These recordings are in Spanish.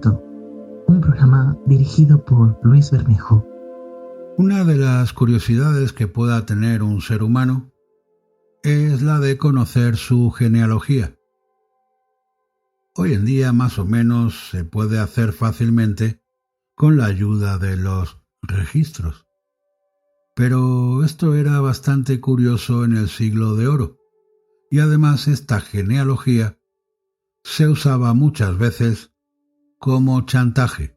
Conocimiento, un programa dirigido por Luis Bermejo. Una de las curiosidades que pueda tener un ser humano es la de conocer su genealogía. Hoy en día más o menos se puede hacer fácilmente con la ayuda de los registros. Pero esto era bastante curioso en el Siglo de Oro, y además esta genealogía se usaba muchas veces como chantaje.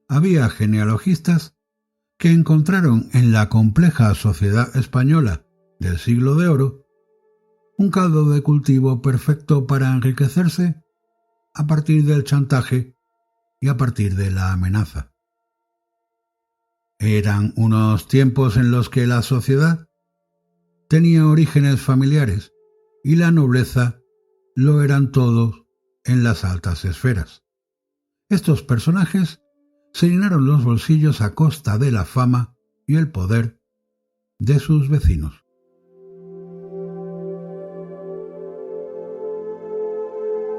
Había genealogistas que encontraron en la compleja sociedad española del Siglo de Oro un caldo de cultivo perfecto para enriquecerse a partir del chantaje y a partir de la amenaza. Eran unos tiempos en los que la sociedad tenía orígenes familiares y la nobleza lo eran todos en las altas esferas. Estos personajes se llenaron los bolsillos a costa de la fama y el poder de sus vecinos.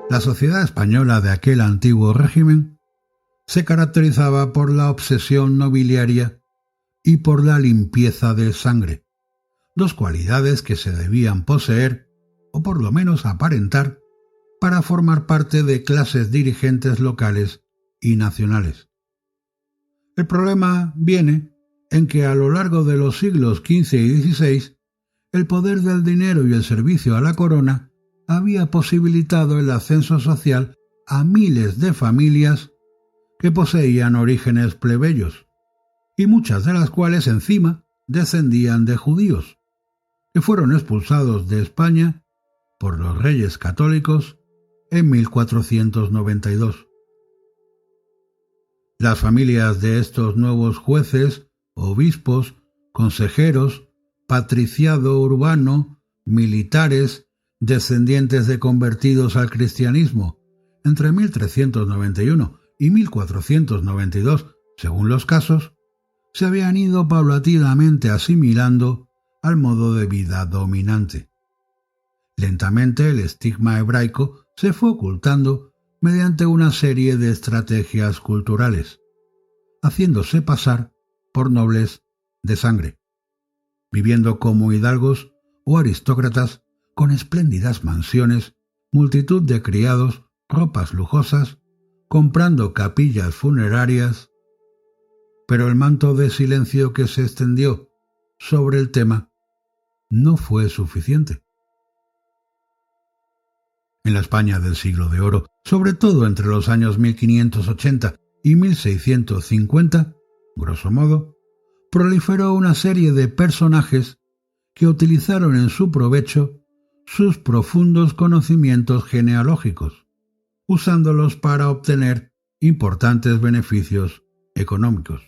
La sociedad española de aquel antiguo régimen se caracterizaba por la obsesión nobiliaria y por la limpieza de sangre, dos cualidades que se debían poseer, o por lo menos aparentar, para formar parte de clases dirigentes locales y nacionales. El problema viene en que a lo largo de los siglos XV y XVI, el poder del dinero y el servicio a la corona había posibilitado el ascenso social a miles de familias que poseían orígenes plebeyos, y muchas de las cuales encima descendían de judíos, que fueron expulsados de España por los reyes católicos en 1492. Las familias de estos nuevos jueces, obispos, consejeros, patriciado urbano, militares, descendientes de convertidos al cristianismo, entre 1391 y 1492, según los casos, se habían ido paulatinamente asimilando al modo de vida dominante. Lentamente el estigma hebraico se fue ocultando mediante una serie de estrategias culturales, haciéndose pasar por nobles de sangre, viviendo como hidalgos o aristócratas con espléndidas mansiones, multitud de criados, ropas lujosas, comprando capillas funerarias. Pero el manto de silencio que se extendió sobre el tema no fue suficiente. En la España del Siglo de Oro, sobre todo entre los años 1580 y 1650, grosso modo, proliferó una serie de personajes que utilizaron en su provecho sus profundos conocimientos genealógicos, usándolos para obtener importantes beneficios económicos.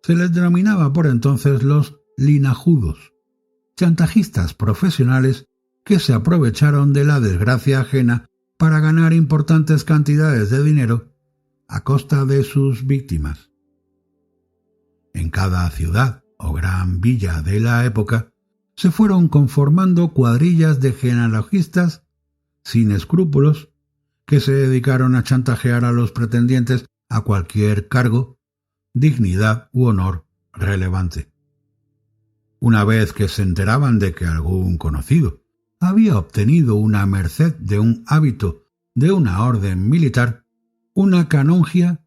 Se les denominaba por entonces los linajudos, chantajistas profesionales que se aprovecharon de la desgracia ajena para ganar importantes cantidades de dinero a costa de sus víctimas. En cada ciudad o gran villa de la época se fueron conformando cuadrillas de genealogistas sin escrúpulos que se dedicaron a chantajear a los pretendientes a cualquier cargo, dignidad u honor relevante. Una vez que se enteraban de que algún conocido había obtenido una merced de un hábito de una orden militar, una canongia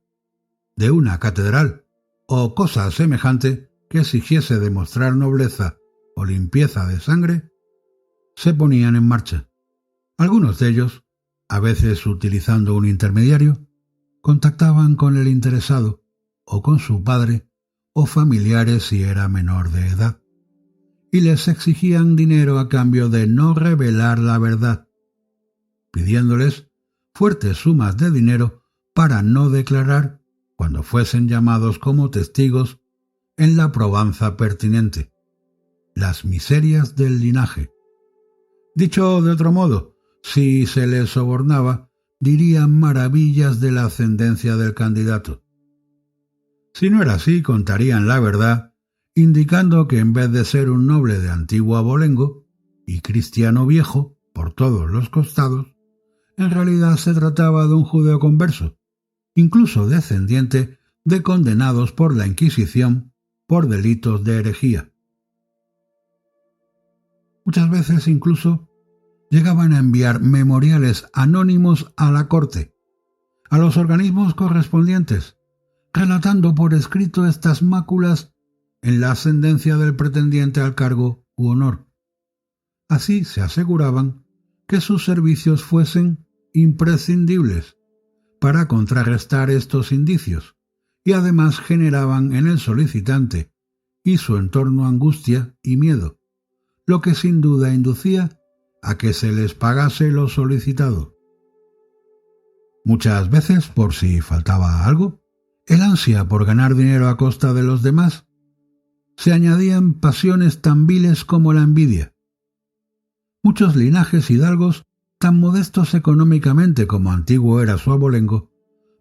de una catedral o cosa semejante que exigiese demostrar nobleza o limpieza de sangre, se ponían en marcha. Algunos de ellos, a veces utilizando un intermediario, contactaban con el interesado o con su padre o familiares si era menor de edad, y les exigían dinero a cambio de no revelar la verdad, pidiéndoles fuertes sumas de dinero para no declarar cuando fuesen llamados como testigos en la probanza pertinente. Las miserias del linaje. Dicho de otro modo, si se les sobornaba, dirían maravillas de la ascendencia del candidato. Si no era así, contarían la verdad, indicando que en vez de ser un noble de antiguo abolengo y cristiano viejo por todos los costados, en realidad se trataba de un judeo converso, incluso descendiente de condenados por la Inquisición por delitos de herejía. Muchas veces incluso llegaban a enviar memoriales anónimos a la corte, a los organismos correspondientes, relatando por escrito estas máculas en la ascendencia del pretendiente al cargo u honor. Así se aseguraban que sus servicios fuesen imprescindibles para contrarrestar estos indicios, y además generaban en el solicitante y su entorno angustia y miedo, lo que sin duda inducía a que se les pagase lo solicitado. Muchas veces, por si faltaba algo, el ansia por ganar dinero a costa de los demás, se añadían pasiones tan viles como la envidia. Muchos linajes hidalgos, tan modestos económicamente como antiguo era su abolengo,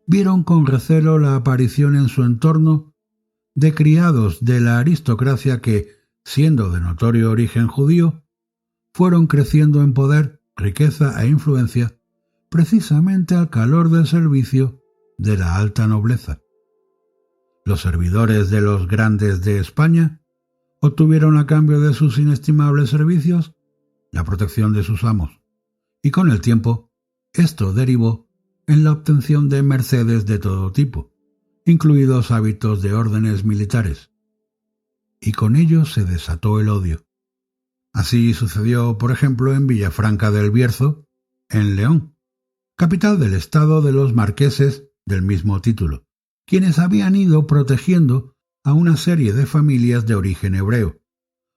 vieron con recelo la aparición en su entorno de criados de la aristocracia que, siendo de notorio origen judío, fueron creciendo en poder, riqueza e influencia precisamente al calor del servicio de la alta nobleza. Los servidores de los grandes de España obtuvieron a cambio de sus inestimables servicios la protección de sus amos, y con el tiempo esto derivó en la obtención de mercedes de todo tipo, incluidos hábitos de órdenes militares. Y con ello se desató el odio. Así sucedió, por ejemplo, en Villafranca del Bierzo, en León, capital del estado de los marqueses del mismo título, quienes habían ido protegiendo a una serie de familias de origen hebreo,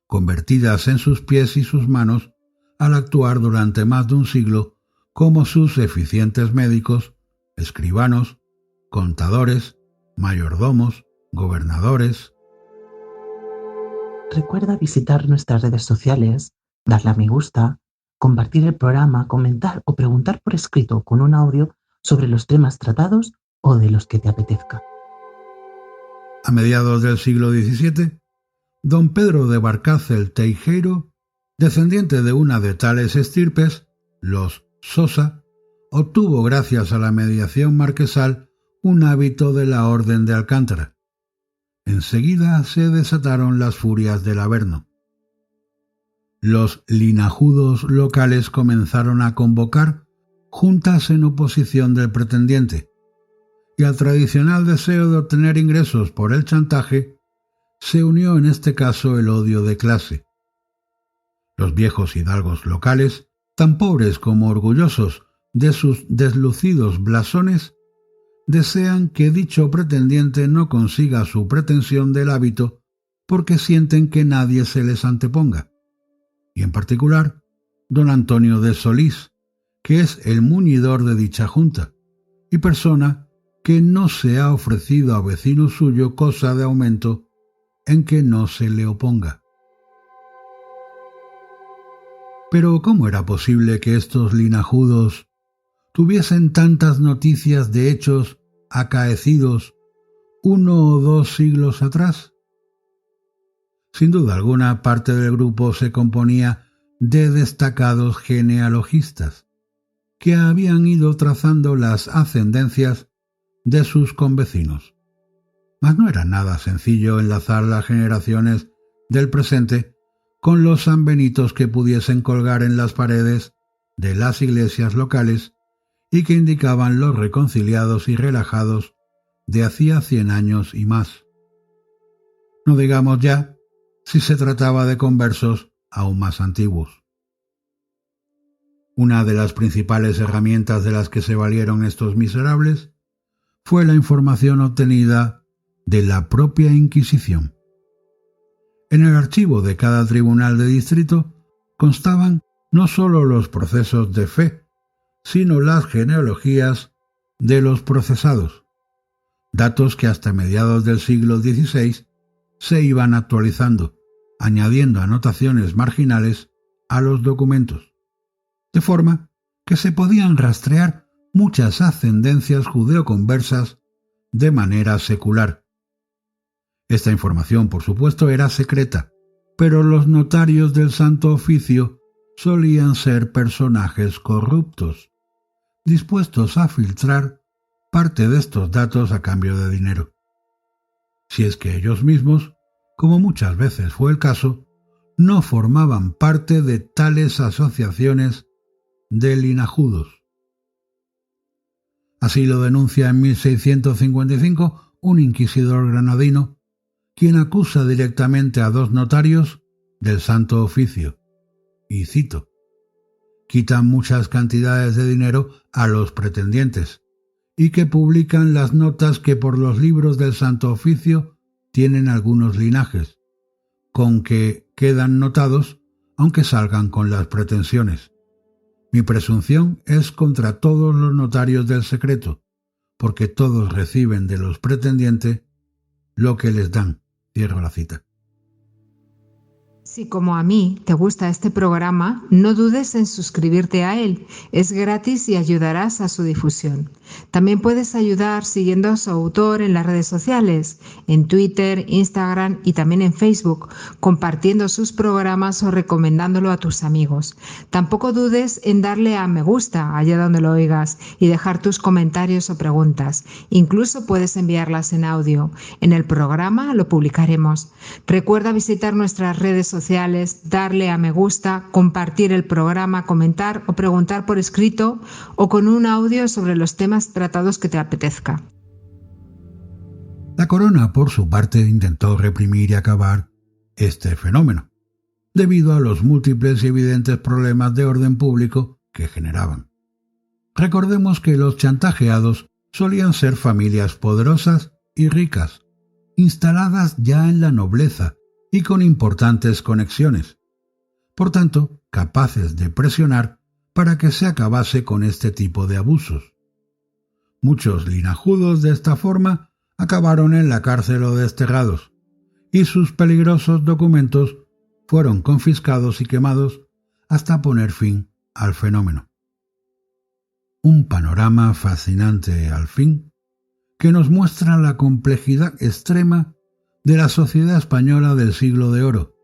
convertidas en sus pies y sus manos al actuar durante más de un siglo como sus eficientes médicos, escribanos, contadores, mayordomos, gobernadores. Recuerda visitar nuestras redes sociales, darle a me gusta, compartir el programa, comentar o preguntar por escrito con un audio sobre los temas tratados o de los que te apetezca. A mediados del siglo XVII, don Pedro de Barcácel Teijeiro, descendiente de una de tales estirpes, los Sosa, obtuvo gracias a la mediación marquesal un hábito de la Orden de Alcántara. Enseguida se desataron las furias del Averno. Los linajudos locales comenzaron a convocar juntas en oposición del pretendiente, y al tradicional deseo de obtener ingresos por el chantaje se unió en este caso el odio de clase. Los viejos hidalgos locales, tan pobres como orgullosos de sus deslucidos blasones, desean que dicho pretendiente no consiga su pretensión del hábito porque sienten que nadie se les anteponga, y en particular don Antonio de Solís, que es el muñidor de dicha junta, y persona que no se ha ofrecido a vecino suyo cosa de aumento en que no se le oponga. Pero ¿cómo era posible que estos linajudos tuviesen tantas noticias de hechos acaecidos 1 o 2 siglos atrás? Sin duda alguna, parte del grupo se componía de destacados genealogistas, que habían ido trazando las ascendencias de sus convecinos. Mas no era nada sencillo enlazar las generaciones del presente con los sanbenitos que pudiesen colgar en las paredes de las iglesias locales y que indicaban los reconciliados y relajados de hacía 100 años y más. No digamos ya si se trataba de conversos aún más antiguos. Una de las principales herramientas de las que se valieron estos miserables fue la información obtenida de la propia Inquisición. En el archivo de cada tribunal de distrito constaban no sólo los procesos de fe, sino las genealogías de los procesados, datos que hasta mediados del siglo XVI se iban actualizando, añadiendo anotaciones marginales a los documentos, de forma que se podían rastrear muchas ascendencias judeoconversas de manera secular. Esta información, por supuesto, era secreta, pero los notarios del Santo Oficio solían ser personajes corruptos, dispuestos a filtrar parte de estos datos a cambio de dinero. Si es que ellos mismos, como muchas veces fue el caso, no formaban parte de tales asociaciones de linajudos. Así lo denuncia en 1655 un inquisidor granadino, quien acusa directamente a dos notarios del Santo Oficio, y cito: quitan muchas cantidades de dinero a los pretendientes, y que publican las notas que por los libros del Santo Oficio tienen algunos linajes, con que quedan notados aunque salgan con las pretensiones. Mi presunción es contra todos los notarios del secreto, porque todos reciben de los pretendientes lo que les dan. Cierro la cita. Si como a mí te gusta este programa, no dudes en suscribirte a él. Es gratis y ayudarás a su difusión. También puedes ayudar siguiendo a su autor en las redes sociales, en Twitter, Instagram y también en Facebook, compartiendo sus programas o recomendándolo a tus amigos. Tampoco dudes en darle a me gusta allá donde lo oigas y dejar tus comentarios o preguntas. Incluso puedes enviarlas en audio. En el programa lo publicaremos. Recuerda visitar nuestras redes sociales, darle a me gusta, compartir el programa, comentar o preguntar por escrito o con un audio sobre los temas tratados que te apetezca. La corona, por su parte, intentó reprimir y acabar este fenómeno, debido a los múltiples y evidentes problemas de orden público que generaban. Recordemos que los chantajeados solían ser familias poderosas y ricas, instaladas ya en la nobleza y con importantes conexiones, por tanto, capaces de presionar para que se acabase con este tipo de abusos. Muchos linajudos de esta forma acabaron en la cárcel o desterrados, y sus peligrosos documentos fueron confiscados y quemados hasta poner fin al fenómeno. Un panorama fascinante, al fin, que nos muestra la complejidad extrema de la sociedad española del Siglo de Oro,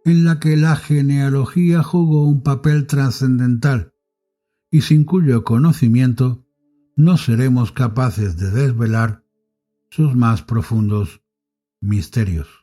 en la que la genealogía jugó un papel trascendental y sin cuyo conocimiento no seremos capaces de desvelar sus más profundos misterios.